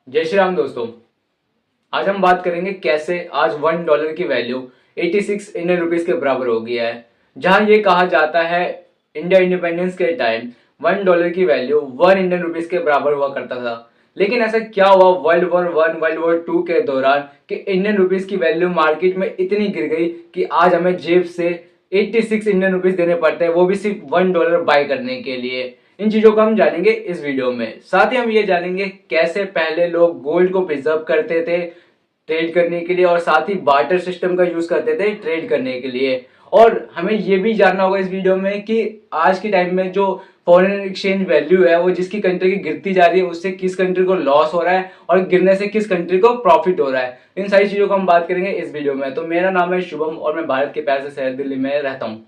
जय श्री राम दोस्तों। आज हम बात करेंगे कैसे आज $1 की वैल्यू 86 इंडियन रुपीस के बराबर हो गया है। जहां ये कहा जाता है इंडिया इंडिपेंडेंस के टाइम $1 की वैल्यू 1 इंडियन रुपीस के बराबर हुआ करता था। लेकिन ऐसा क्या हुआ वर्ल्ड वॉर 1 वर्ल्ड वॉर 2 के दौरान कि इंडियन रुपीस की वैल्यू मार्केट में इतनी गिर गई कि आज हमें जेब से 86 इंडियन रुपीस देने पड़ते हैं, वो भी सिर्फ $1 बाय करने के लिए। इन चीजों को हम जानेंगे इस वीडियो में। साथ ही हम ये जानेंगे कैसे पहले लोग गोल्ड को प्रिजर्व करते थे ट्रेड करने के लिए, और साथ ही बार्टर सिस्टम का यूज करते थे ट्रेड करने के लिए। और हमें ये भी जानना होगा इस वीडियो में कि आज के टाइम में जो फॉरेन एक्सचेंज वैल्यू है वो जिसकी कंट्री की गिरती जा रही है उससे किस कंट्री को लॉस हो रहा है और गिरने से किस कंट्री को प्रॉफिट हो रहा है। इन सारी चीजों को हम बात करेंगे इस वीडियो में। तो मेरा नाम है शुभम और मैं भारत के प्यारे से शहर दिल्ली में रहता हूँ।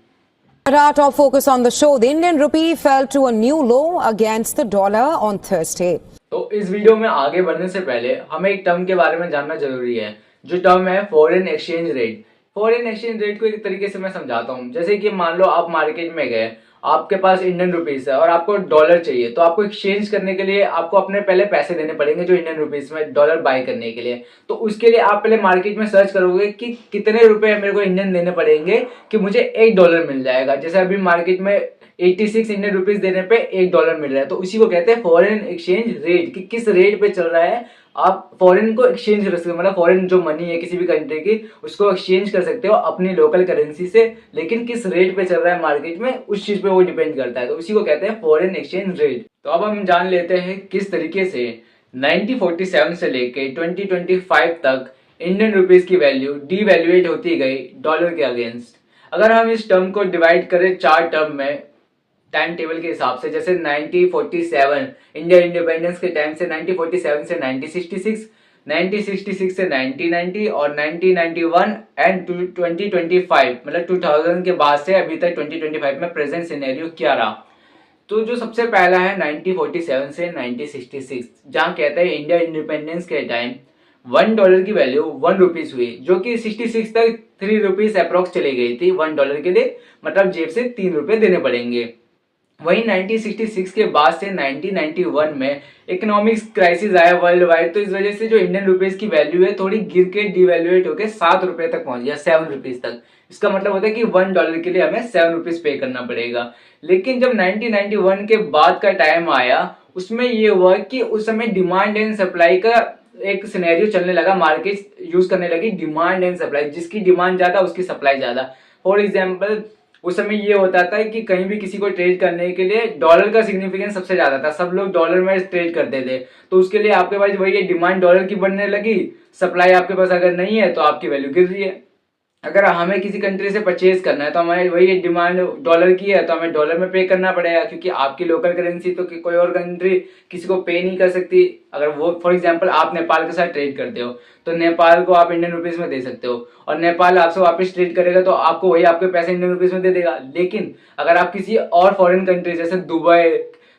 Our top focus on the show. The Indian rupee fell to a new low against the dollar on Thursday. तो इस वीडियो में आगे बढ़ने से पहले हमें एक टर्म के बारे में जानना जरूरी है, जो टर्म है foreign exchange rate. Foreign exchange rate को एक तरीके से मैं समझाता हूँ। जैसे कि मान लो आप मार्केट में गए, आपके पास इंडियन रुपीस है और आपको डॉलर चाहिए, तो आपको एक्सचेंज करने के लिए आपको अपने पहले पैसे देने पड़ेंगे जो इंडियन रुपीस में डॉलर बाय करने के लिए। तो उसके लिए आप पहले मार्केट में सर्च करोगे कि कितने रुपए मेरे को इंडियन देने पड़ेंगे कि मुझे $1 मिल जाएगा। जैसे अभी मार्केट में 86 इंडियन रुपीस देने पे $1 मिल रहा है, तो उसी को कहते हैं फॉरेन एक्सचेंज रेट, कि किस रेट पे चल रहा है। आप फॉरेन को एक्सचेंज कर सकते हो, मतलब फॉरेन जो मनी है किसी भी कंट्री की उसको एक्सचेंज कर सकते हो अपनी लोकल करेंसी से, लेकिन किस रेट पे चल रहा है मार्केट में उस चीज पे वो डिपेंड करता है। तो उसी को कहते हैं फॉरेन एक्सचेंज रेट। तो अब हम जान लेते हैं किस तरीके से 1947 से लेके 2025 तक इंडियन रुपीस की वैल्यू डीवैल्यूएट होती गई डॉलर के अगेंस्ट। अगर हम इस टर्म को डिवाइड करें 4 टर्म में टाइम टेबल के हिसाब से, जैसे 1947 इंडिया इंडिपेंडेंस के टाइम से 1947 से 1966, 1966 से 1990 और 1991 एंड 2025 मतलब 2000 के बाद से अभी तक 2025 में प्रेजेंट सिनेरियो क्या रहा। तो जो सबसे पहला है 1947 से 1966, जहां कहता है इंडिया इंडिपेंडेंस के टाइम $1 की वैल्यू 1 रुपीज हुई, जो कि 66 तक 3 रुपीज अप्रोक्स चली गई थी $1 के लिए, मतलब जेब से 3 रुपए देने पड़ेंगे। वहीं 1966 के बाद से 1991 में इकोनॉमिक्स क्राइसिस आया वर्ल्ड वाइड, तो इस वजह से जो इंडियन रुपीस की वैल्यू है थोड़ी गिर के डिवेल्युएट होकर 7 रुपए तक पहुंच गया, 7 रुपीज तक। इसका मतलब होता है कि $1 के लिए हमें 7 रुपीज पे करना पड़ेगा। लेकिन जब 1991 के बाद का टाइम आया, उसमें ये हुआ कि उस समय डिमांड एंड सप्लाई का एक सिनेरियो चलने लगा। मार्केट यूज करने लगी डिमांड एंड सप्लाई, जिसकी डिमांड ज्यादा उसकी सप्लाई ज्यादा। फॉर एग्जाम्पल उस समय ये होता था कि कहीं भी किसी को ट्रेड करने के लिए डॉलर का सिग्निफिकेंस सबसे ज्यादा था, सब लोग डॉलर में ट्रेड करते थे। तो उसके लिए आपके पास वही डिमांड डॉलर की बढ़ने लगी, सप्लाई आपके पास अगर नहीं है तो आपकी वैल्यू गिर रही है। अगर हमें किसी कंट्री से परचेज करना है तो हमारी वही डिमांड डॉलर की है, तो हमें डॉलर में पे करना पड़ेगा, क्योंकि आपकी लोकल करेंसी तो कोई और कंट्री किसी को पे नहीं कर सकती। अगर वो फॉर एग्जांपल आप नेपाल के साथ ट्रेड करते हो तो नेपाल को आप इंडियन रुपीस में दे सकते हो, और नेपाल आपसे वापस ट्रेड करेगा तो आपको वही आपके पैसे इंडियन रुपीस में दे देगा। लेकिन अगर आप किसी और फॉरेन कंट्री जैसे दुबई,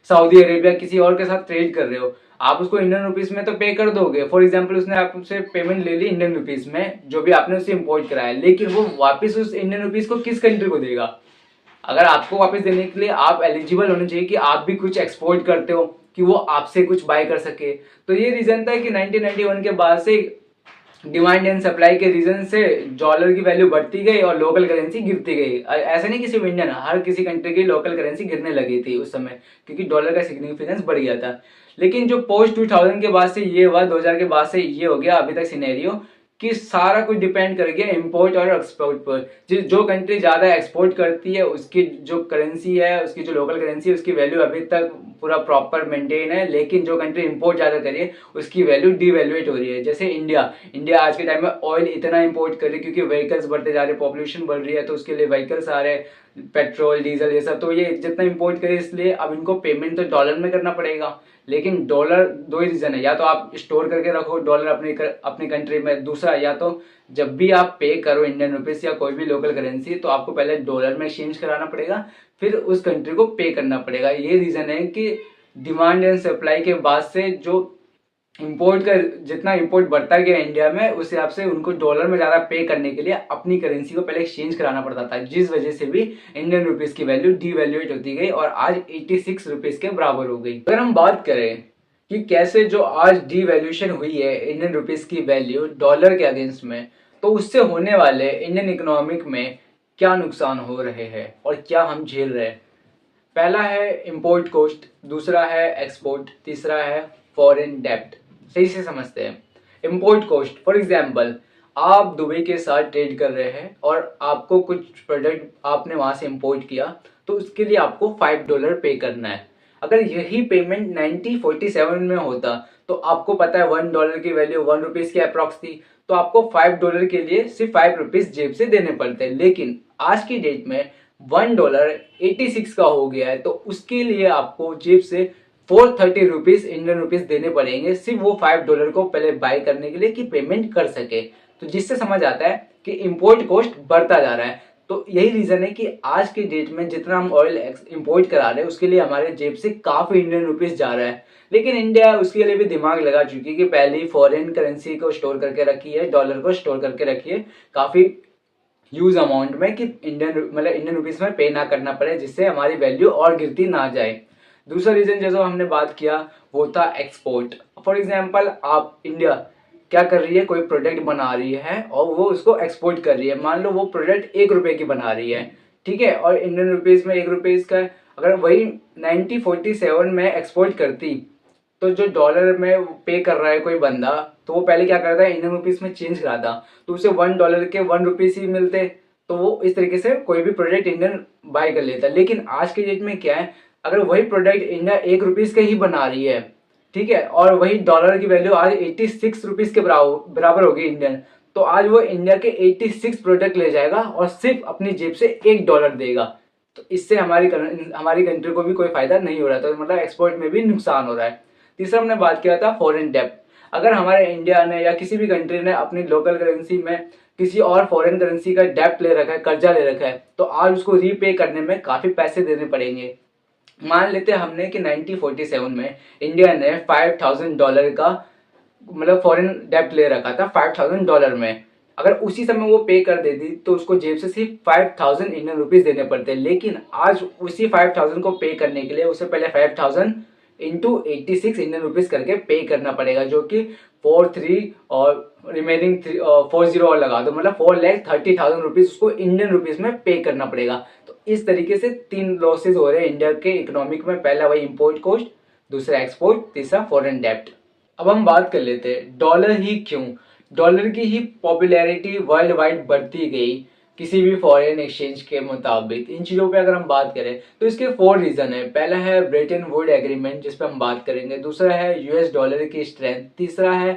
सऊदी अरेबिया किसी और के साथ ट्रेड कर रहे हो, आप उसको इंडियन रुपीस में तो पे कर दोगे। फॉर एग्जांपल उसने आपसे पेमेंट ले ली इंडियन रुपीस में, जो भी आपने उससे इंपोर्ट कराया, लेकिन वो वापस उस इंडियन रुपीस को किस कंट्री को देगा? अगर आपको वापस देने के लिए आप एलिजिबल होने चाहिए कि आप भी कुछ एक्सपोर्ट करते हो, कि वो आपसे कुछ बाय कर सके। तो ये रीजन था कि 1991 के बाद से डिमांड एंड सप्लाई के रीजन से डॉलर की वैल्यू बढ़ती गई और लोकल करेंसी गिरती गई। ऐसा नहीं कि सिर्फ इंडियन, हर किसी कंट्री की लोकल करेंसी गिरने लगी थी उस समय, क्योंकि डॉलर का सिग्निफिकेंस बढ़ गया था। लेकिन जो पोस्ट 2000 के बाद से ये हुआ, 2000 के बाद से ये हो गया अभी तक सिनेरियो, कि सारा कुछ डिपेंड कर गया इंपोर्ट और एक्सपोर्ट पर। जो कंट्री ज्यादा एक्सपोर्ट करती है उसकी जो करेंसी है, उसकी जो लोकल करेंसी है, उसकी वैल्यू अभी तक पूरा प्रॉपर मेंटेन है। लेकिन जो कंट्री इंपोर्ट ज्यादा कर रही है उसकी वैल्यू डिवैल्यूएट हो रही है। जैसे इंडिया आज के टाइम में ऑयल इतना इंपोर्ट कर रही है क्योंकि व्हीकल्स बढ़ते जा रहे हैं, पॉपुलेशन बढ़ रही है, तो उसके लिए व्हीकल्स आ रहे हैं, पेट्रोल डीजल ये सब, तो ये जितना इंपोर्ट करे इसलिए अब इनको पेमेंट तो डॉलर में करना पड़ेगा। लेकिन डॉलर दो ही रीजन है, या तो आप स्टोर करके रखो डॉलर अपनी कंट्री में, दूसरा या तो जब भी आप पे करो इंडियन रुपीस या कोई भी लोकल करेंसी तो आपको पहले डॉलर में एक्सचेंज कराना पड़ेगा, फिर उस कंट्री को पे करना पड़ेगा। ये रीजन है कि डिमांड एंड सप्लाई के बाद से जो इंपोर्ट का जितना इंपोर्ट बढ़ता गया इंडिया में, उस हिसाब से उनको डॉलर में ज्यादा पे करने के लिए अपनी करेंसी को पहले एक्सचेंज कराना पड़ता था, जिस वजह से भी इंडियन रुपीस की वैल्यू डिवैल्यूएट होती गई और आज 86 रुपीस के बराबर हो गई। अगर हम बात करें कि कैसे जो आज डीवैल्यूएशन हुई है इंडियन रुपीस की वैल्यू डॉलर के अगेंस्ट में, तो उससे होने वाले इंडियन इकोनॉमिक में क्या नुकसान हो रहे हैं और क्या हम झेल रहे हैं। पहला है इंपोर्ट कॉस्ट, दूसरा है एक्सपोर्ट, तीसरा है फॉरेन डेब्ट। सही से समझते हैं। इंपोर्ट कॉस्ट, फॉर एग्जांपल आप दुबई के साथ ट्रेड कर रहे हैं और आपको कुछ प्रोडक्ट आपने वहां से इंपोर्ट किया, तो उसके लिए आपको $5 पे करना है। अगर यही पेमेंट 1947 में होता तो आपको पता है $1 की वैल्यू 1 रुपीज की अप्रॉक्स थी, तो आपको $5 के लिए सिर्फ 5 रुपीज जेब से देने पड़ते। लेकिन आज की डेट में $1 86 का हो गया है, तो उसके लिए आपको जेब से 430 रुपीज इंडियन रुपीज देने पड़ेंगे सिर्फ वो $5 को पहले बाय करने के लिए कि पेमेंट कर सके। तो जिससे समझ आता है कि इंपोर्ट कॉस्ट बढ़ता जा रहा है। तो यही रीजन है कि आज की डेट में जितना हम ऑयल इंपोर्ट करा रहे हैं उसके लिए हमारे जेब से काफी इंडियन रुपीज जा रहा है। लेकिन इंडिया उसके लिए भी दिमाग लगा चुकी है कि पहले ही फॉरेन करेंसी को स्टोर करके रखी है, डॉलर को स्टोर करके रखी है काफी ह्यूज अमाउंट में, कि इंडियन रुपीज में पे ना करना पड़े, जिससे हमारी वैल्यू और गिरती ना जाए। दूसरा रीजन जैसा हमने बात किया वो था एक्सपोर्ट। फॉर एग्जांपल आप इंडिया क्या कर रही है, कोई प्रोडक्ट बना रही है और वो उसको एक्सपोर्ट कर रही है। मान लो वो प्रोडक्ट 1 रुपए की बना रही है, ठीक है, और इंडियन रुपीज में 1 रुपीज का अगर वही 1947 में एक्सपोर्ट करती, तो जो डॉलर में पे कर रहा है कोई बंदा, तो वो पहले क्या करता है इंडियन रुपीज में चेंज कराता, तो उसे $1 के 1 रुपीज ही मिलते। तो वो इस तरीके से कोई भी प्रोडक्ट इंडियन बाय कर लेता। लेकिन आज के डेट में क्या है, अगर वही प्रोडक्ट इंडिया 1 रुपीज का ही बना रही है, ठीक है, और वही डॉलर की वैल्यू आज 86 रुपीज के बराबर होगी इंडियन, तो आज वो इंडिया के 86 प्रोडक्ट ले जाएगा और सिर्फ अपनी जेब से $1 देगा। तो इससे हमारी कंट्री को भी कोई फायदा नहीं हो रहा, तो मतलब एक्सपोर्ट में भी नुकसान हो रहा है। तीसरा हमने बात किया था फॉरेन डेब्ट। अगर हमारे इंडिया ने या किसी भी कंट्री ने अपनी लोकल करेंसी में किसी और फॉरेन करेंसी का डेब्ट ले रखा है, कर्जा ले रखा है, तो आज उसको रीपे करने में काफी पैसे देने पड़ेंगे। मान लेते हैं हमने कि 1947 में इंडिया ने $5,000 का मतलब फॉरेन डेब्ट ले रखा था $5,000 में। अगर उसी समय वो पे कर देती तो उसको जेब से सिर्फ 5,000 इंडियन रुपीज देने पड़ते। लेकिन आज उसी 5,000 को पे करने के लिए उसे पहले 5,000 इंटू 86 इंडियन रुपीज करके पे करना पड़ेगा, जो कि 43 और रिमेनिंग 40 और लगा दो, मतलब 4,30,000 रुपीज उसको इंडियन रुपीज में पे करना पड़ेगा। तो इस तरीके से 3 लॉसेज हो रहे हैं इंडिया के इकोनॉमिक में। पहला वही इंपोर्ट कॉस्ट, दूसरा एक्सपोर्ट, तीसरा फॉरेन डेब्ट। अब हम बात कर लेते हैं डॉलर ही क्यों, डॉलर की ही पॉपुलैरिटी वर्ल्ड वाइड बढ़ती गई किसी भी फॉरेन एक्सचेंज के मुताबिक। इन चीज़ों पे अगर हम बात करें तो इसके 4 रीज़न है। पहला है ब्रेटन वुड एग्रीमेंट, जिस पे हम बात करेंगे। दूसरा है यूएस डॉलर की स्ट्रेंथ। तीसरा है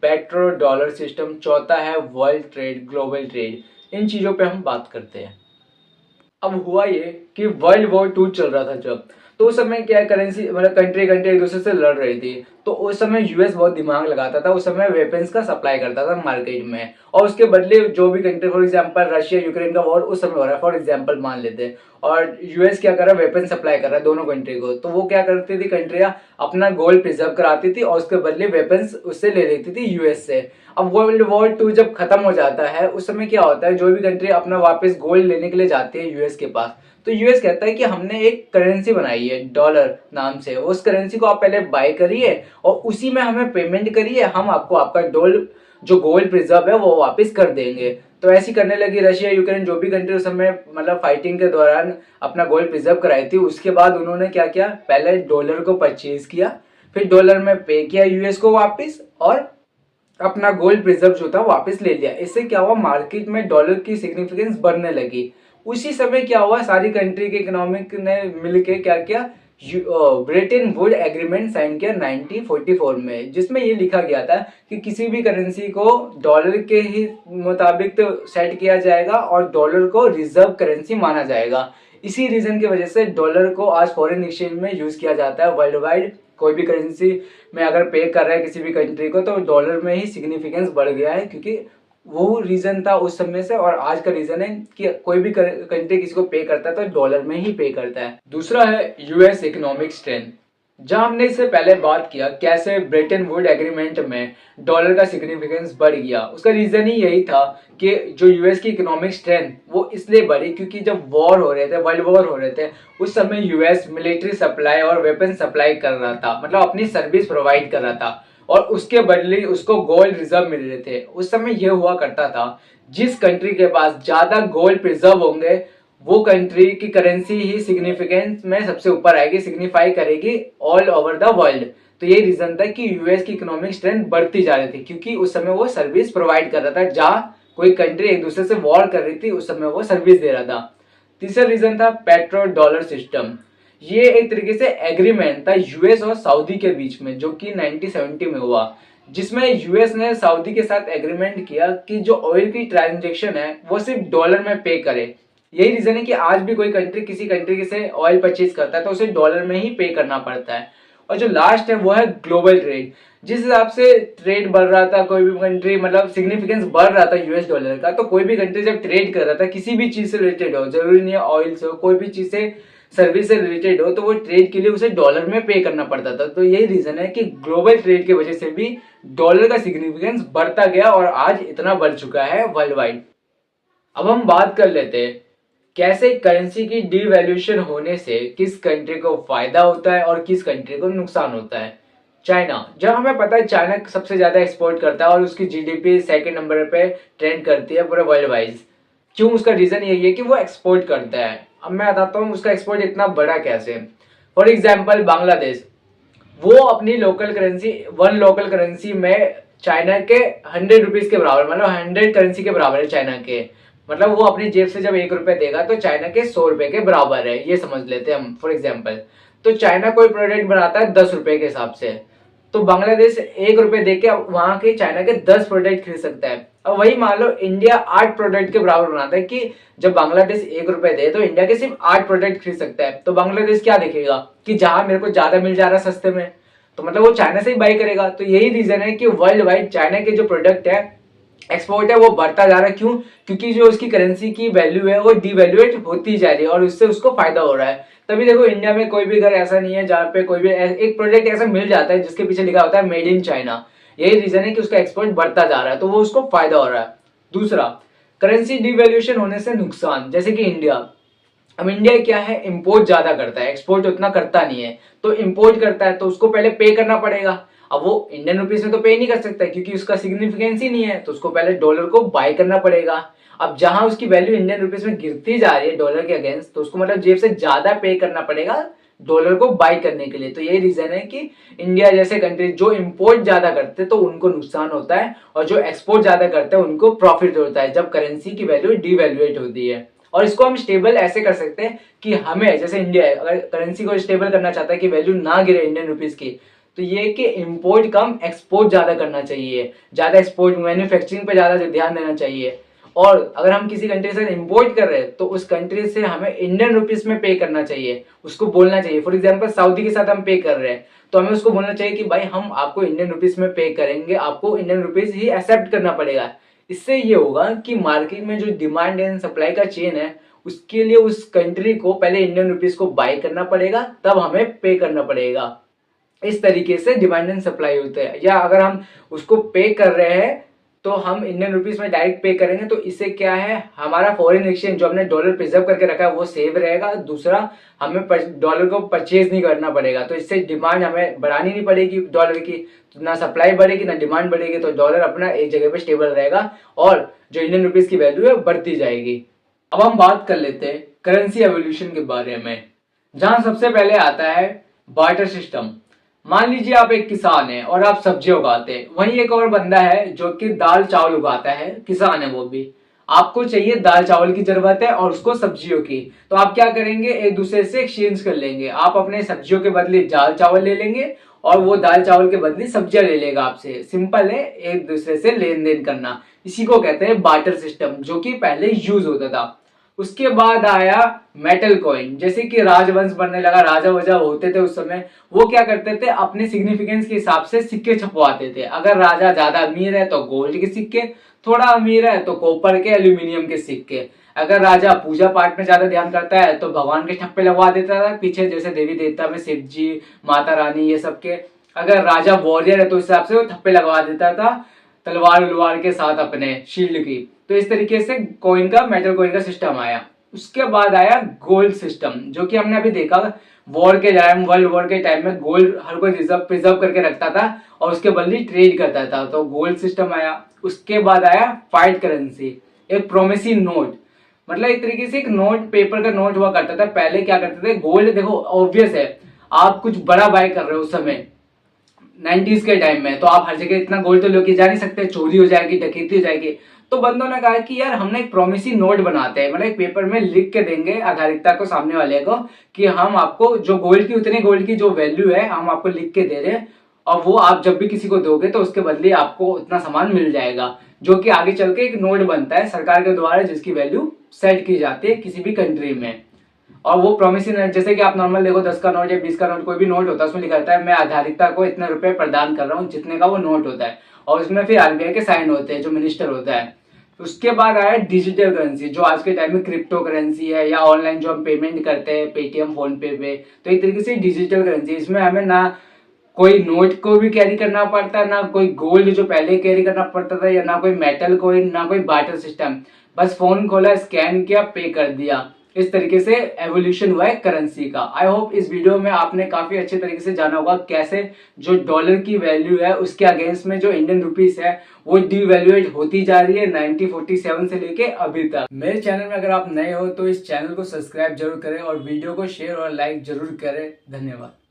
पेट्रो डॉलर सिस्टम। चौथा है वर्ल्ड ट्रेड, ग्लोबल ट्रेड। इन चीज़ों पे हम बात करते हैं। अब हुआ ये कि वर्ल्ड वॉर 2 चल रहा था जब, तो उस समय क्या करेंसी मतलब कंट्री एक दूसरे से लड़ रही थी, तो उस समय यूएस बहुत दिमाग लगाता था। उस समय वेपन्स का सप्लाई करता था मार्केट में, और उसके बदले जो भी country, for example Russia Ukraine का वॉर उस समय हो रहा है फॉर एग्जांपल मान लेते हैं, और यूएस क्या कर रहा है, वेपन सप्लाई कर रहा है दोनों कंट्री को, तो वो क्या करती थी कंट्रियां अपना गोल्ड प्रिजर्व कराती थी और उसके बदले वेपन्स उससे ले लेती थी यूएस से। अब वर्ल्ड वॉर 2 जब खत्म हो जाता है, उस समय क्या होता है, जो भी कंट्री अपना वापस गोल्ड लेने के लिए जाती है यूएस के पास, तो यूएस कहता है कि हमने एक करेंसी बनाई है डॉलर नाम से, उस करेंसी को आप पहले बाय करिए और उसी में हमें पेमेंट करिए, हम आपको आपका जो गोल्ड प्रिजर्व है वो वापस कर देंगे। तो ऐसी करने लगी रशिया यूक्रेन, जो भी कंट्री उस समय मतलब फाइटिंग के दौरान अपना गोल्ड प्रिजर्व कराई थी। उसके बाद उन्होंने क्या किया, पहले डॉलर को परचेज किया, फिर डॉलर में पे किया यूएस को वापस, और अपना गोल्ड प्रिजर्व जो था वापस ले लिया। इससे क्या हुआ, मार्केट में डॉलर की सिग्निफिकेंस बढ़ने लगी। उसी समय क्या हुआ, सारी कंट्री के इकोनॉमिक ने मिलके क्या किया, ब्रेटन वुड एग्रीमेंट साइन किया 1944 में, जिसमें ये लिखा गया था कि किसी भी करेंसी को डॉलर के ही मुताबिक तो सेट किया जाएगा और डॉलर को रिजर्व करेंसी माना जाएगा। इसी रीजन की वजह से डॉलर को आज फॉरेन एक्सचेंज में यूज किया जाता है वर्ल्ड वाइड। कोई भी करेंसी में अगर पे कर रहा है किसी भी कंट्री को, तो डॉलर में ही सिग्निफिकेंस बढ़ गया है, क्योंकि वो रीजन था उस समय से, और आज का रीजन है कि कोई भी कंट्री किसी को पे करता है तो डॉलर में ही पे करता है। दूसरा है यूएस इकोनॉमिक स्ट्रेंथ। जहां हमने इससे पहले बात किया कैसे ब्रेटन वुड एग्रीमेंट में डॉलर का सिग्निफिकेंस बढ़ गया, उसका रीजन ही यही था कि जो यूएस की इकोनॉमिक स्ट्रेंथ वो इसलिए बढ़ी क्योंकि जब वॉर हो रहे थे, वर्ल्ड वॉर हो रहे थे, उस समय यूएस मिलिट्री सप्लाई और वेपन सप्लाई कर रहा था, मतलब अपनी सर्विस प्रोवाइड कर रहा था और उसके बदले उसको गोल्ड रिजर्व मिल रहे थे। उस समय यह हुआ करता था जिस कंट्री के पास ज्यादा गोल्ड प्रिजर्व होंगे वो कंट्री की करेंसी ही सिग्निफिकेंस में सबसे ऊपर आएगी, सिग्निफाई करेगी ऑल ओवर द वर्ल्ड। तो यही रीजन था कि यूएस की इकोनॉमिक स्ट्रेंथ बढ़ती जा रही थी क्योंकि उस समय वो सर्विस प्रोवाइड कर रहा था। जहां कोई कंट्री एक दूसरे से वॉर कर रही थी उस समय वो सर्विस दे रहा था। तीसरा रीजन था पेट्रो डॉलर सिस्टम। ये एक तरीके से एग्रीमेंट था यूएस और सऊदी के बीच में जो कि 1970 में हुआ, जिसमें यूएस ने सऊदी के साथ एग्रीमेंट किया कि जो ऑयल की ट्रांजेक्शन है वो सिर्फ डॉलर में पे करे। यही रीजन है कि आज भी कोई कंट्री किसी कंट्री से ऑयल परचेज करता है तो उसे डॉलर में ही पे करना पड़ता है। और जो लास्ट है वो है ग्लोबल ट्रेड। जिस हिसाब से ट्रेड बढ़ रहा था, कोई भी कंट्री मतलब सिग्निफिकेंस बढ़ रहा था यूएस डॉलर का, तो कोई भी कंट्री जब ट्रेड कर रहा था किसी भी चीज से रिलेटेड हो, जरूरी नहीं है ऑयल से हो, कोई भी चीज से सर्विस से रिलेटेड हो, तो वो ट्रेड के लिए उसे डॉलर में पे करना पड़ता था। तो यही रीजन है कि ग्लोबल ट्रेड की वजह से भी डॉलर का सिग्निफिकेंस बढ़ता गया और आज इतना बढ़ चुका है वर्ल्ड वाइड। अब हम बात कर लेते हैं कैसे करेंसी की डिवैल्यूएशन होने से किस कंट्री को फायदा होता है और किस कंट्री को नुकसान होता है। चाइना, जब हमें पता है चाइना सबसे ज्यादा एक्सपोर्ट करता है और उसकी जीडीपी सेकंड नंबर पे ट्रेंड करती है पूरे वर्ल्ड वाइज। क्यों? उसका रीजन यही है कि वो एक्सपोर्ट करता है। अब मैं बताता हूँ उसका एक्सपोर्ट इतना बड़ा कैसे। फॉर एग्जाम्पल बांग्लादेश, वो अपनी local currency, one local currency में चाइना के 100 रुपीज के बराबर, मतलब 100 करेंसी के बराबर है चाइना के। मतलब वो अपनी जेब से जब 1 रुपए देगा तो चाइना के 100 रुपए के बराबर है, ये समझ लेते हैं हम फॉर एग्जाम्पल। तो चाइना कोई प्रोडक्ट बनाता है 10 रुपए के हिसाब से, तो बांग्लादेश 1 रुपए दे के वहां के चाइना के 10 प्रोडक्ट खरीद सकता है। अब वही मान लो इंडिया 8 प्रोडक्ट के बराबर बनाता है कि जब बांग्लादेश 1 रुपए दे तो इंडिया के सिर्फ 8 प्रोडक्ट खरीद सकता है। तो बांग्लादेश क्या देखेगा कि जहां मेरे को ज्यादा मिल जा रहा है सस्ते में, तो मतलब वो चाइना से ही बाई करेगा। तो यही रीजन है कि वर्ल्ड वाइड चाइना के जो प्रोडक्ट है, एक्सपोर्ट है, वो बढ़ता जा रहा है। क्यों? क्योंकि जो उसकी करेंसी की वैल्यू है वो डिवैल्यूएट होती जा रही है और उससे उसको फायदा हो रहा है। तभी देखो इंडिया में कोई भी घर ऐसा नहीं है जहाँ पे कोई भी एक प्रोडक्ट ऐसा मिल जाता है जिसके पीछे लिखा होता है मेड इन चाइना। यही रीजन है कि उसका एक्सपोर्ट बढ़ता जा रहा है, तो वो उसको फायदा हो रहा है। दूसरा, करेंसी डिवैल्यूएशन होने से नुकसान, जैसे कि इंडिया। अब इंडिया क्या है, इंपोर्ट ज्यादा करता है, एक्सपोर्ट उतना करता नहीं है। तो इंपोर्ट करता है तो उसको पहले पे करना पड़ेगा। अब वो इंडियन रुपीस में तो पे नहीं कर सकता क्योंकि उसका सिग्निफिकेंस ही नहीं है, तो उसको पहले डॉलर को बाय करना पड़ेगा। अब जहां उसकी वैल्यू इंडियन रुपीस में गिरती जा रही है डॉलर के अगेंस्ट, तो उसको मतलब जेब से ज्यादा पे करना पड़ेगा डॉलर को बाय करने के लिए। तो यही रीजन है कि इंडिया जैसे कंट्री जो इंपोर्ट ज्यादा करते हैं तो उनको नुकसान होता है और जो एक्सपोर्ट ज्यादा करते हैं उनको प्रॉफिट होता है जब करेंसी की वैल्यू डिवैल्यूएट होती है। और इसको हम स्टेबल ऐसे कर सकते हैं कि हमें, जैसे इंडिया अगर करेंसी को स्टेबल करना चाहता है कि वैल्यू ना गिरे इंडियन रुपीस की, तो ये कि इंपोर्ट कम एक्सपोर्ट ज्यादा करना चाहिए, ज्यादा एक्सपोर्ट मैन्युफैक्चरिंग पे ज्यादा ध्यान देना चाहिए। और अगर हम किसी कंट्री से इंपोर्ट कर रहे हैं तो उस कंट्री से हमें इंडियन रुपीस में पे करना चाहिए, उसको बोलना चाहिए। फॉर एग्जांपल सऊदी के साथ हम पे कर रहे हैं तो हमें उसको बोलना चाहिए कि भाई हम आपको इंडियन रुपीस में पे करेंगे, आपको इंडियन रुपीस ही एक्सेप्ट करना पड़ेगा। इससे ये होगा कि मार्केट में जो डिमांड एंड सप्लाई का चेन है उसके लिए उस कंट्री को पहले इंडियन रुपीस को बाय करना पड़ेगा, तब हमें पे करना पड़ेगा। इस तरीके से डिमांड एंड सप्लाई होते हैं। या अगर हम उसको पे कर रहे हैं तो हम इंडियन रुपीस में डायरेक्ट पे करेंगे, तो इससे क्या है, हमारा फॉरेन एक्सचेंज जो हमने डॉलर प्रिजर्व करके रखा है वो सेव रहेगा। दूसरा, हमें डॉलर को परचेज नहीं करना पड़ेगा, तो इससे डिमांड हमें बढ़ानी नहीं पड़ेगी डॉलर की, तो ना सप्लाई बढ़ेगी ना डिमांड बढ़ेगी, तो डॉलर अपना एक जगह पे स्टेबल रहेगा और जो इंडियन रुपीस की वैल्यू है बढ़ती जाएगी। अब हम बात कर लेते हैं करेंसी एवोल्यूशन के बारे में, जहां सबसे पहले आता है बार्टर सिस्टम। मान लीजिए आप एक किसान है और आप सब्जी उगाते हैं, वहीं एक और बंदा है जो कि दाल चावल उगाता है, किसान है वो भी। आपको चाहिए दाल चावल की जरूरत है और उसको सब्जियों की, तो आप क्या करेंगे, एक दूसरे से एक्सचेंज कर लेंगे। आप अपने सब्जियों के बदले दाल चावल ले लेंगे और वो दाल चावल के बदले सब्जियां ले लेगा आपसे। सिंपल है एक दूसरे से लेन देन करना, इसी को कहते हैं बार्टर सिस्टम, जो कि पहले यूज होता था। उसके बाद आया मेटल कॉइन, जैसे कि राजवंश बनने लगा, राजा वजा होते थे उस समय, वो क्या करते थे, अपने सिग्निफिकेंस के हिसाब से सिक्के छपवाते थे। अगर राजा ज्यादा अमीर है तो गोल्ड के सिक्के, थोड़ा अमीर है तो कॉपर के, एल्यूमिनियम के सिक्के। अगर राजा पूजा पाठ में ज्यादा ध्यान करता है तो भगवान के ठप्पे लगवा देता था पीछे, जैसे देवी देवता में शिव जी, माता रानी, ये सब के। अगर राजा वॉरियर है तो उस हिसाब से वो ठप्पे लगवा देता था तलवार उलवार के साथ अपने शील्ड की। तो इस तरीके से कॉइन का, मेटल कॉइन का सिस्टम आया। उसके बाद आया गोल्ड सिस्टम, जो कि हमने अभी देखा वॉर के टाइम, वर्ल्ड वॉर के टाइम में गोल्ड हर कोई प्रिजर्व करके रखता था और उसके बदले ट्रेड करता था, तो गोल्ड सिस्टम आया। उसके बाद आया फाइट करेंसी, एक प्रोमिसी नोट, मतलब एक तरीके से एक नोट, पेपर का नोट हुआ करता था। पहले क्या करते थे, गोल्ड, देखो ऑब्वियस है, आप कुछ बड़ा बाय कर रहे हो उस समय 90s के टाइम में, तो आप हर जगह इतना गोल्ड तो लेके जा नहीं सकते, चोरी हो जाएगी, डकैती हो जाएगी। तो बंदों ने कहा कि यार हमने एक प्रोमिसी नोट बनाते हैं, मतलब एक पेपर में लिख के देंगे आधारिकता को, सामने वाले को, कि हम आपको जो गोल्ड की, उतने गोल्ड की जो वैल्यू है हम आपको लिख के दे रहे हैं, और वो आप जब भी किसी को दोगे तो उसके बदले आपको उतना सामान मिल जाएगा, जो कि आगे चल के एक नोट बनता है सरकार के द्वारा, जिसकी वैल्यू सेट की जाती है किसी भी कंट्री में। और वो प्रोमिसी नोट, जैसे कि आप नॉर्मल देखो 10 का नोट या 20 का नोट, कोई भी नोट होता है, उसमें लिखा रहता है मैं आधारिकता को इतने रुपए प्रदान कर रहा हूँ, जितने का वो नोट होता है, और उसमें फिर आरबीआई के साइन होते हैं, जो मिनिस्टर होता है। उसके बाद आया डिजिटल करेंसी, जो आज के टाइम में क्रिप्टो करेंसी है, या ऑनलाइन जो हम पेमेंट करते हैं पेटीएम, फोन पे पे, तो एक तरीके से डिजिटल करेंसी। इसमें हमें ना कोई नोट को भी कैरी करना पड़ता है, ना कोई गोल्ड जो पहले कैरी करना पड़ता था, या ना कोई मेटल कोइन, ना कोई बार्टर सिस्टम, बस फोन खोला, स्कैन किया, पे कर दिया। इस तरीके से एवोल्यूशन हुआ है करेंसी का। आई होप इस वीडियो में आपने काफी अच्छे तरीके से जाना होगा कैसे जो डॉलर की वैल्यू है उसके अगेंस्ट में जो इंडियन रुपीस है वो डिवैल्यूएट होती जा रही है 1947 से लेके अभी तक। मेरे चैनल में अगर आप नए हो तो इस चैनल को सब्सक्राइब जरूर करें और वीडियो को शेयर और लाइक जरूर करें। धन्यवाद।